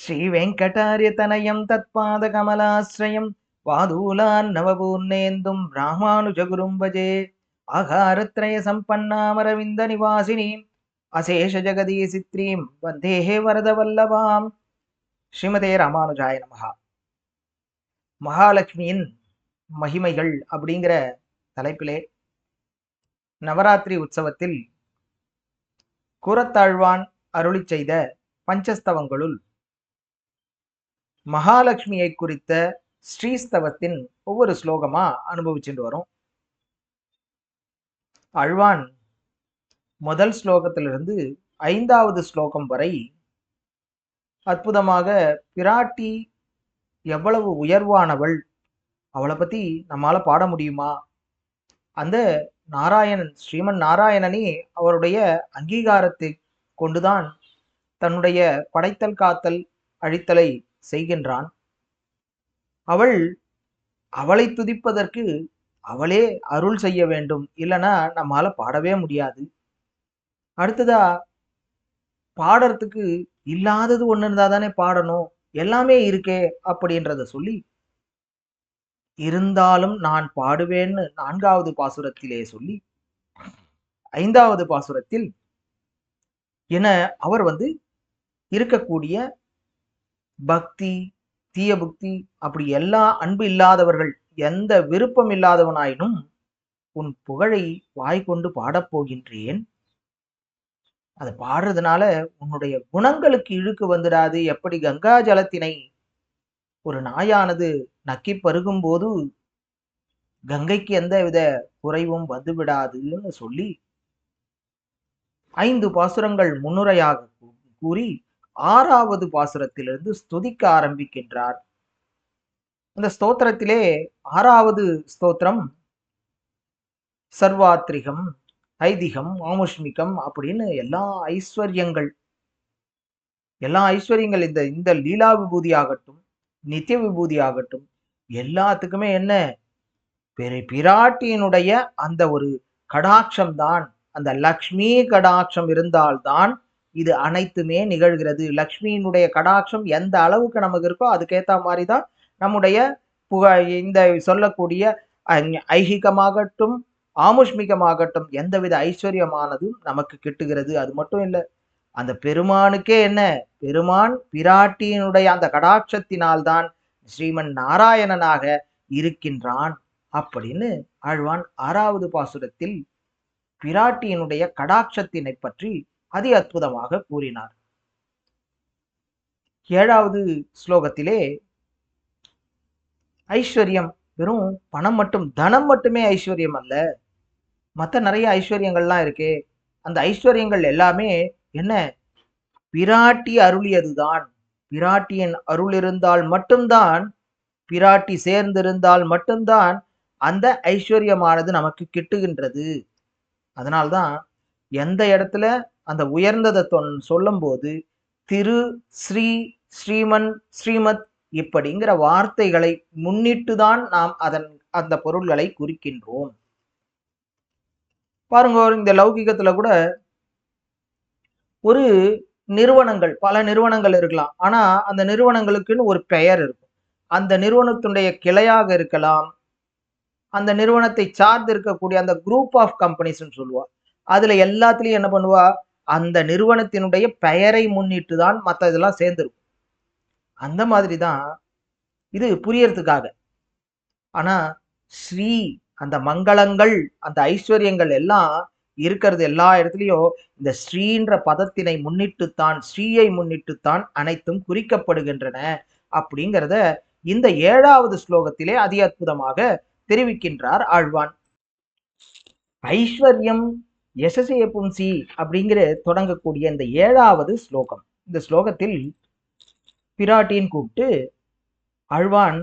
श्रीवेङ्कटार्यतनयं तत्पादकमलाश्रयं वादूलान्नवपूर्णेन्दुं रामानुजगुरुं भजे आहारत्रयसम्पन्नामरविन्दनिवासिनीम् अशेषजगदीसित्रीं वन्देः वरदवल्लभाम्. ஸ்ரீமதே ராமானுஜாய நமஹா. மகாலட்சுமியின் மகிமைகள் அப்படிங்கிற தலைப்பிலே நவராத்திரி உற்சவத்தில் கூரத்தாழ்வான் அருளி செய்த பஞ்சஸ்தவங்களுள் மகாலட்சுமியை குறித்த ஸ்ரீஸ்தவத்தின் ஒவ்வொரு ஸ்லோகமா அனுபவிச்சுட்டு வரும். ஆழ்வான் முதல் ஸ்லோகத்திலிருந்து 5வது ஸ்லோகம் வரை அற்புதமாக பிராட்டி எவ்வளவு உயர்வானவள், அவளை பத்தி நம்மால பாட முடியுமா, அந்த நாராயணன் ஸ்ரீமன் நாராயணனே அவருடைய அங்கீகாரத்தை கொண்டுதான் தன்னுடைய படைத்தல் காத்தல் அழித்தலை செய்கின்றான். அவளை துதிப்பதற்கு அவளே அருள் செய்ய வேண்டும், இல்லைன்னா நம்மால பாடவே முடியாது. அடுத்ததா பாடுறதுக்கு இல்லாதது ஒண்ணு இருந்தா தானே பாடணும், எல்லாமே இருக்கே அப்படின்றத சொல்லி இருந்தாலும் நான் பாடுவேன்னு 4வது பாசுரத்திலே சொல்லி 5வது பாசுரத்தில் என அவர் இருக்கக்கூடிய பக்தி தீய புக்தி அப்படி எல்லா அன்பு இல்லாதவர்கள், எந்த விருப்பம் இல்லாதவனாயினும் உன் புகழை வாய் கொண்டு பாடப்போகின்றேன். அதை பாடுறதுனால உன்னுடைய குணங்களுக்கு இழுக்கு வந்துடாது. எப்படி கங்கா ஜலத்தினை ஒரு நாயானது நக்கி பருகும் போது கங்கைக்கு எந்த வித குறைவும் வந்து விடாதுன்னு சொல்லி 5 பாசுரங்கள் முன்னுரையாக கூறி 6வது பாசுரத்திலிருந்து ஸ்துதிக்க ஆரம்பிக்கின்றார். இந்த ஸ்தோத்திரத்திலே 6வது ஸ்தோத்திரம் சர்வாத்ரிகம், ஐதிகம், ஆமுஷ்மிகம் அப்படின்னு எல்லா ஐஸ்வர்யங்கள் இந்த லீலா விபூதி ஆகட்டும், நித்திய விபூதி ஆகட்டும், எல்லாத்துக்குமே என்ன பிராட்டியினுடைய அந்த ஒரு கடாட்சம் தான், அந்த லக்ஷ்மி கடாட்சம் இருந்தால்தான் இது அனைத்துமே நிகழ்கிறது. லக்ஷ்மியினுடைய கடாட்சம் எந்த அளவுக்கு நமக்கு இருக்கோ அதுக்கேற்ற மாதிரி தான் நம்முடைய இந்த சொல்லக்கூடிய ஐகிகமாகட்டும் ஆமுஷ்மிகமாகட்டும் எந்தவித ஐஸ்வர்யமானதும் நமக்கு கிட்டுகிறது. அது மட்டும் இல்லை, அந்த பெருமானுக்கே என்ன, பெருமான் பிராட்டியினுடைய அந்த கடாட்சத்தினால்தான் ஸ்ரீமன் நாராயணனாக இருக்கின்றான் அப்படின்னு ஆழ்வான் 6வது பாசுரத்தில் பிராட்டியினுடைய கடாட்சத்தினை பற்றி அதி அற்புதமாக கூறினார். 7வது ஸ்லோகத்திலே ஐஸ்வர்யம் வெறும் பணம் மட்டும், தனம் மட்டுமே ஐஸ்வர்யம் அல்ல, மற்ற நிறைய ஐஸ்வர்யங்கள்லாம் இருக்கே. அந்த ஐஸ்வர்யங்கள் எல்லாமே என்ன, பிராட்டி அருளியதுதான். பிராட்டியின் அருள் இருந்தால் மட்டும்தான், பிராட்டி சேர்ந்திருந்தால் மட்டும்தான் அந்த ஐஸ்வர்யமானது நமக்கு கிட்டுகின்றது. அதனால்தான் எந்த இடத்துல அந்த உயர்ந்ததை சொல்லும் போது திரு, ஸ்ரீ, ஸ்ரீமன், ஸ்ரீமத் இப்படிங்கிற வார்த்தைகளை முன்னிட்டுதான் நாம் அந்த பொருள்களை குறிக்கின்றோம். பாருங்க, இந்த லௌகிகத்துல கூட ஒரு நிறுவனங்கள், பல நிறுவனங்கள் இருக்கலாம். ஆனா அந்த நிறுவனங்களுக்குன்னு ஒரு பெயர் இருக்கும். அந்த நிறுவனத்துடைய கிளையாக இருக்கலாம், அந்த நிறுவனத்தை சார்ந்து இருக்கக்கூடிய அந்த குரூப் ஆஃப் கம்பெனிஸ் சொல்லுவா. அதுல எல்லாத்துலயும் என்ன பண்ணுவா, அந்த நிறுவனத்தினுடைய பெயரை முன்னிட்டு தான் மற்ற இதெல்லாம் சேர்ந்திருக்கும். அந்த மாதிரி தான் இது புரியறதுக்காக. ஆனா ஸ்ரீ, அந்த மங்களங்கள், அந்த ஐஸ்வர்யங்கள் எல்லாம் இருக்கிறது எல்லா இடத்துலயும் இந்த ஸ்ரீன்ற பதத்தினை முன்னிட்டுத்தான், ஸ்ரீயை முன்னிட்டுத்தான் அனைத்தும் குறிக்கப்படுகின்றன அப்படிங்கிறத இந்த 7வது ஸ்லோகத்திலே அதி அற்புதமாக தெரிவிக்கின்றார் ஆழ்வான். ஐஸ்வர்யம் யசசே பும்சி அப்படிங்கிற தொடங்கக்கூடிய இந்த 7வது ஸ்லோகம், இந்த ஸ்லோகத்தில் பிராட்டின்னு கூப்பிட்டு ஆழ்வான்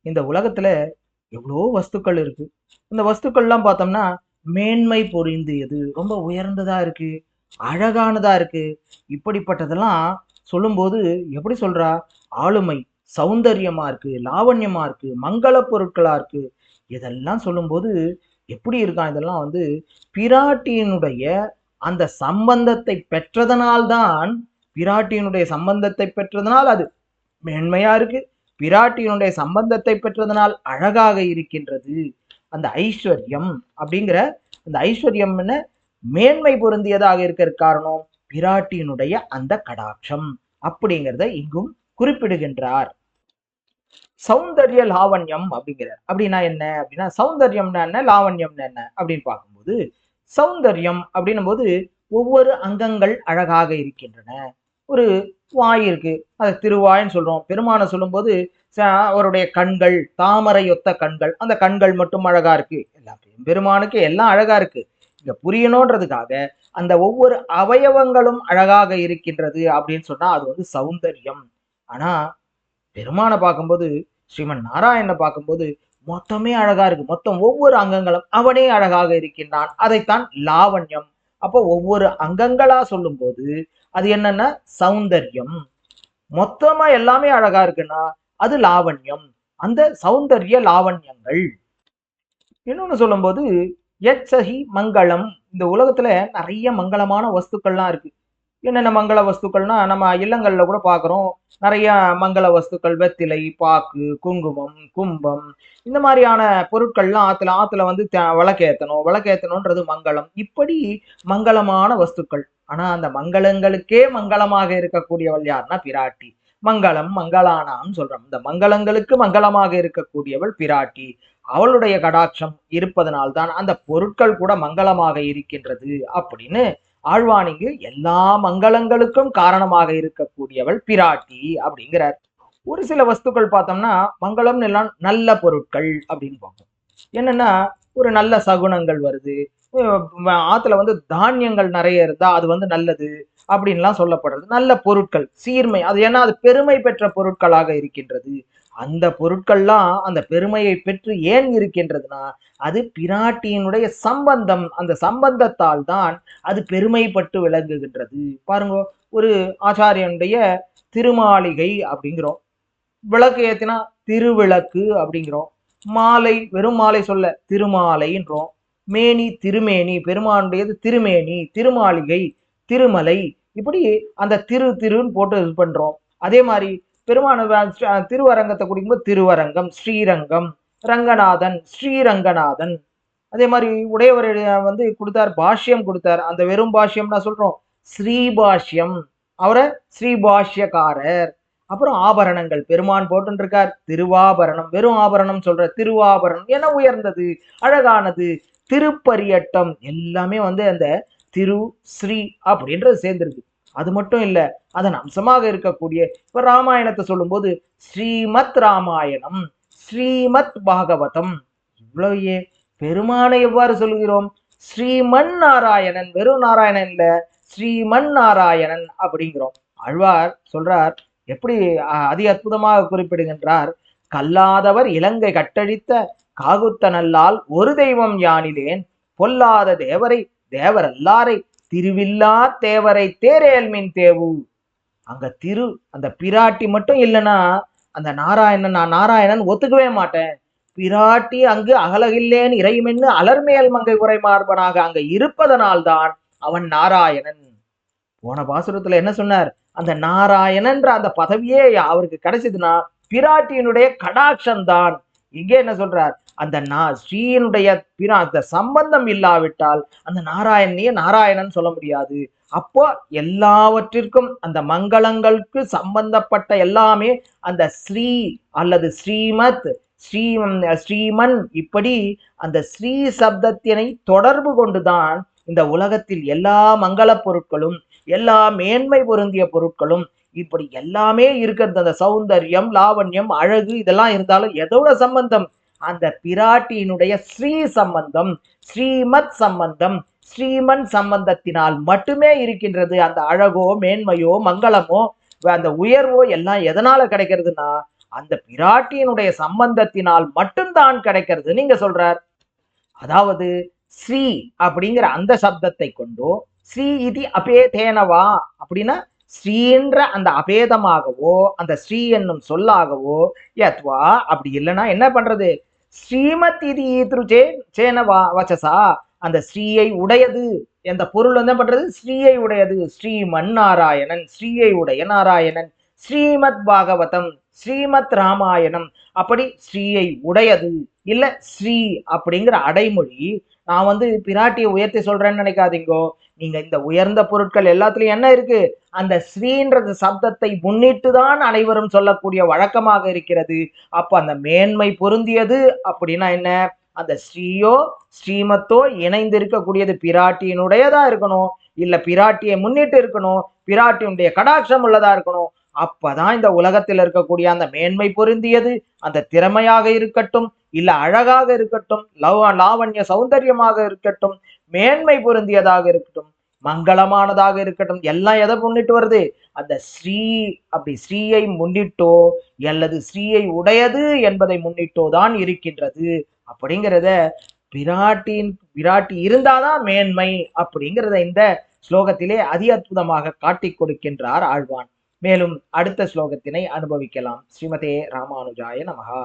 இந்த உலகத்துல எவ்வளோ வஸ்துக்கள் இருக்கு, இந்த வஸ்துக்கள்லாம் பார்த்தோம்னா மேன்மை பொறிந்தியது, ரொம்ப உயர்ந்ததா இருக்கு, அழகானதா இருக்கு, இப்படிப்பட்டதெல்லாம் சொல்லும்போது எப்படி சொல்றா, ஆளுமை சௌந்தரியமா இருக்கு, லாவண்யமா இருக்கு, மங்கள பொருட்களா இருக்கு, இதெல்லாம் சொல்லும்போது எப்படி இருக்கான், இதெல்லாம் பிராட்டியினுடைய அந்த சம்பந்தத்தை பெற்றதனால்தான், பிராட்டியினுடைய சம்பந்தத்தை பெற்றதனால் அது மேன்மையா இருக்கு. பிராட்டியினுடைய சம்பந்தத்தை பெற்றதனால் அழகாக இருக்கின்றது. அந்த ஐஸ்வர்யம் அப்படிங்கிற அந்த ஐஸ்வர்யம்னு மேன்மை பொருந்தியதாக இருக்கிற காரணம் பிராட்டியினுடைய அந்த கடாட்சம் அப்படிங்கிறத இங்கும் குறிப்பிடுகின்றார். சௌந்தர்ய லாவண்யம் அப்படிங்கிறார். அப்படின்னா என்ன அப்படின்னா, சௌந்தர்யம்னா என்ன, லாவண்யம்னா என்ன அப்படின்னு பார்க்கும்போது, சௌந்தர்யம் அப்படின்னும் போது ஒவ்வொரு அங்கங்கள் அழகாக இருக்கின்றன. ஒரு வாய் இருக்கு, அது திருவாய்ன்னு சொல்றோம். பெருமானை சொல்லும்போது அவருடைய கண்கள் தாமரை ஒத்த கண்கள், அந்த கண்கள் மட்டும் அழகா இருக்கு. எல்லா பெருமானுக்கு எல்லாம் அழகா இருக்கு. இங்க புரியணுன்றதுக்காக அந்த ஒவ்வொரு அவயவங்களும் அழகாக இருக்கின்றது அப்படின்னு சொன்னா அது வந்து சௌந்தர்யம். ஆனா பெருமானை பார்க்கும்போது, ஸ்ரீமன் நாராயணனை பார்க்கும்போது மொத்தமே அழகா இருக்கு. மொத்தம் ஒவ்வொரு அங்கங்களும் அவனே அழகாக இருக்கின்றான். அதைத்தான் லாவண்யம். அப்போ ஒவ்வொரு அங்கங்களா சொல்லும்போது அது என்னன்னா சௌந்தர்யம். மொத்தமா எல்லாமே அழகா இருக்குன்னா அது லாவண்யம். அந்த சௌந்தர்ய லாவண்யங்கள். இன்னொன்னு சொல்லும்போது எச்சகி மங்களம். இந்த உலகத்துல நிறைய மங்களமான வஸ்துக்கள்லாம் இருக்கு. என்னென்ன மங்கள வஸ்துக்கள்னா நம்ம இல்லங்கள்ல கூட பார்க்குறோம். நிறைய மங்கள வஸ்துக்கள், வெத்திலை, பாக்கு, குங்குமம், கும்பம், இந்த மாதிரியான பொருட்கள்லாம் ஆத்துல ஆத்துல வந்து விளக்கேத்தணும்ன்றது மங்களம். இப்படி மங்களமான வஸ்துக்கள். ஆனா அந்த மங்களங்களுக்கே மங்களமாக இருக்கக்கூடியவள் யாருன்னா பிராட்டி. மங்களம் மங்களானாம் சொல்றோம். இந்த மங்களங்களுக்கு மங்களமாக இருக்கக்கூடியவள் பிராட்டி. அவளுடைய கடாட்சம் இருப்பதனால்தான் அந்த பொருட்கள் கூட மங்களமாக இருக்கின்றது அப்படின்னு ஆழ்வானிங்கு எல்லா மங்களங்களுக்கும் காரணமாக இருக்கக்கூடியவள் பிராட்டி அப்படிங்கிறார். ஒரு சில வஸ்துக்கள் பார்த்தோம்னா மங்களம்னு எல்லாம் நல்ல பொருட்கள் அப்படின்னு பார்ப்போம். என்னன்னா ஒரு நல்ல சகுனங்கள் வருது, ஆத்துல வந்து தானியங்கள் நிறைய இருந்தா அது வந்து நல்லது அப்படின்லாம் சொல்லப்படுறது. நல்ல பொருட்கள் சீர்மை, அது ஏன்னா அது பெருமை பெற்ற பொருட்களாக இருக்கின்றது. அந்த பொருட்கள்லாம் அந்த பெருமையை பெற்று ஏன் இருக்கின்றதுன்னா அது பிராட்டியினுடைய சம்பந்தம். அந்த சம்பந்தத்தால் தான் அது பெருமைப்பட்டு விளங்குகின்றது. பாருங்க, ஒரு ஆச்சாரியனுடைய திருமாளிகை அப்படிங்கிறோம், விளக்கு ஏத்தினா திருவிளக்கு அப்படிங்கிறோம், மாலை வெறும் மாலை சொல்ல திருமாலைன்றோம், மேனி திருமேனி, பெருமானுடையது திருமேனி, திருமாளிகை, திருமலை, இப்படி அந்த திருன்னு போட்டு இது பண்றோம். அதே மாதிரி பெருமான திருவரங்கத்தை குடிக்கும்போது திருவரங்கம், ஸ்ரீரங்கம், ரங்கநாதன், ஸ்ரீரங்கநாதன். அதே மாதிரி உடையவர் வந்து கொடுத்தார், பாஷ்யம் கொடுத்தார். அந்த வெறும் பாஷ்யம் நான் சொல்றோம் ஸ்ரீபாஷ்யம், அவரை ஸ்ரீபாஷ்யக்காரர். அப்புறம் ஆபரணங்கள், பெருமான் போட்டுருக்கார் திருவாபரணம், வெறும் ஆபரணம் சொல்ற திருவாபரணம் என உயர்ந்தது, அழகானது, திருப்பரியட்டம், எல்லாமே வந்து அந்த திரு ஸ்ரீ அப்படின்றது சேர்ந்திருக்கு. அது மட்டும் இல்ல, அதன் அம்சமாக இருக்கக்கூடிய இப்ப ராமாயணத்தை சொல்லும்போது ஸ்ரீமத் ராமாயணம், ஸ்ரீமத் பாகவதம், இவ்வளவு பெருமானை எவ்வாறு சொல்கிறோம்? ஸ்ரீமன் நாராயணன், வெறும் நாராயணன் இல்ல, ஸ்ரீமன் நாராயணன் அப்படிங்கிறோம். ஆழ்வார் சொல்றார், எப்படி அதி அற்புதமாக குறிப்பிடுகின்றார். கல்லாதவர் இலங்கை கட்டழித்த காகுத்த நல்லால் ஒரு தெய்வம் யானிலேன், பொல்லாத தேவரை தேவர் அல்லாரை திருவில்லா தேவரை தேரேல்மின் தேவு. அங்க திரு அந்த பிராட்டி மட்டும் இல்லைன்னா அந்த நாராயணன், நான் நாராயணன் ஒத்துக்கவே மாட்டேன். பிராட்டி அங்கு அகலகில்லேன் இறைமென்னு அலர்மேல் மங்கை உரை மார்பனாக அங்க இருப்பதனால்தான் அவன் நாராயணன். போன பாசுரத்துல என்ன சொன்னார்? அந்த நாராயணன்ற அந்த பதவியே அவருக்கு கிடைச்சதுன்னா பிராட்டியினுடைய கடாட்சம் தான். இங்கே என்ன சொல்றார்? அந்த ஸ்ரீனுடைய அந்த சம்பந்தம் இல்லாவிட்டால் அந்த நாராயணனையே நாராயணன் சொல்ல முடியாது. அப்போ எல்லாவற்றிற்கும் அந்த மங்களங்களுக்கு சம்பந்தப்பட்ட எல்லாமே அந்த ஸ்ரீ அல்லது ஸ்ரீமத், ஸ்ரீமன், இப்படி அந்த ஸ்ரீ சப்தத்தினை தொடர்பு கொண்டுதான் இந்த உலகத்தில் எல்லா மங்கள பொருட்களும் எல்லா மேன்மை பொருந்திய பொருட்களும் இப்படி எல்லாமே இருக்கிறது. அந்த சௌந்தர்யம், லாவண்யம், அழகு இதெல்லாம் இருந்தாலும் எதோட சம்பந்தம்? அந்த பிராட்டியினுடைய ஸ்ரீ சம்பந்தம், ஸ்ரீமத் சம்பந்தம், ஸ்ரீமன் சம்பந்தத்தினால் மட்டுமே இருக்கின்றது. அந்த அழகோ மேன்மையோ மங்களமோ அந்த உயர்வோ எல்லாம் எதனால கிடைக்கிறதுனா அந்த பிராட்டியினுடைய சம்பந்தத்தினால் மட்டும்தான் கிடைக்கிறது நீங்க சொல்றார். அதாவது ஸ்ரீ அப்படிங்கிற அந்த சப்தத்தை கொண்டோ ஸ்ரீ இது அபேதேனவா அப்படின்னா ஸ்ரீன்ற அந்த அபேதமாகவோ அந்த ஸ்ரீ என்னும் சொல்லாகவோ யத்வா, அப்படி இல்லைன்னா என்ன பண்றது? ஸ்ரீமத் இது ஈத்ருச்சே சேனவா வச்சசா, அந்த ஸ்ரீயை உடையது எந்த பொருள் என்ன பண்றது? ஸ்ரீயை உடையது, ஸ்ரீமன் நாராயணன், ஸ்ரீயை உடைய நாராயணன், ஸ்ரீமத் பாகவதம், ஸ்ரீமத் ராமாயணம். அப்படி ஸ்ரீயை உடையது இல்ல ஸ்ரீ அப்படிங்கிற அடைமொழி. நான் பிராட்டியை உயர்த்தி சொல்றேன்னு நினைக்காதீங்கோ. நீங்க இந்த உயர்ந்த பொருட்கள் எல்லாத்துலயும் என்ன இருக்கு, அந்த ஸ்ரீன்றது சப்தத்தை முன்னிட்டு தான் அனைவரும் சொல்லக்கூடிய வழக்கமாக இருக்கிறது. அப்ப அந்த மேன்மை பொருந்தியது அப்படின்னா என்ன, அந்த ஸ்ரீயோ ஸ்ரீமத்தோ இணைந்து இருக்கக்கூடியது பிராட்டியினுடையதா இருக்கணும், இல்ல பிராட்டியை முன்னிட்டு இருக்கணும், பிராட்டியுடைய கடாட்சம் உள்ளதா இருக்கணும். அப்பதான் இந்த உலகத்தில் இருக்கக்கூடிய அந்த மேன்மை பொருந்தியது, அந்த திறமையாக இருக்கட்டும், இல்ல அழகாக இருக்கட்டும், லாவண்ய சௌந்தரியமாக இருக்கட்டும், மேன்மை பொருந்தியதாக இருக்கட்டும், மங்களமானதாக இருக்கட்டும், எல்லாம் எதை முன்னிட்டு வருது, அந்த ஸ்ரீ. அப்படி ஸ்ரீயை முன்னிட்டோ அல்லது ஸ்ரீயை உடையது என்பதை முன்னிட்டோ தான் இருக்கின்றது. அப்படிங்கிறத பிராட்டி இருந்தாதான் மேன்மை அப்படிங்கிறத இந்த ஸ்லோகத்திலே அதி அற்புதமாக காட்டிக் கொடுக்கின்றார் ஆழ்வான். மேலும் அடுத்த ஸ்லோகத்தினை அனுபவிக்கலாம். ஸ்ரீமதே ராமானுஜாய நமஹா.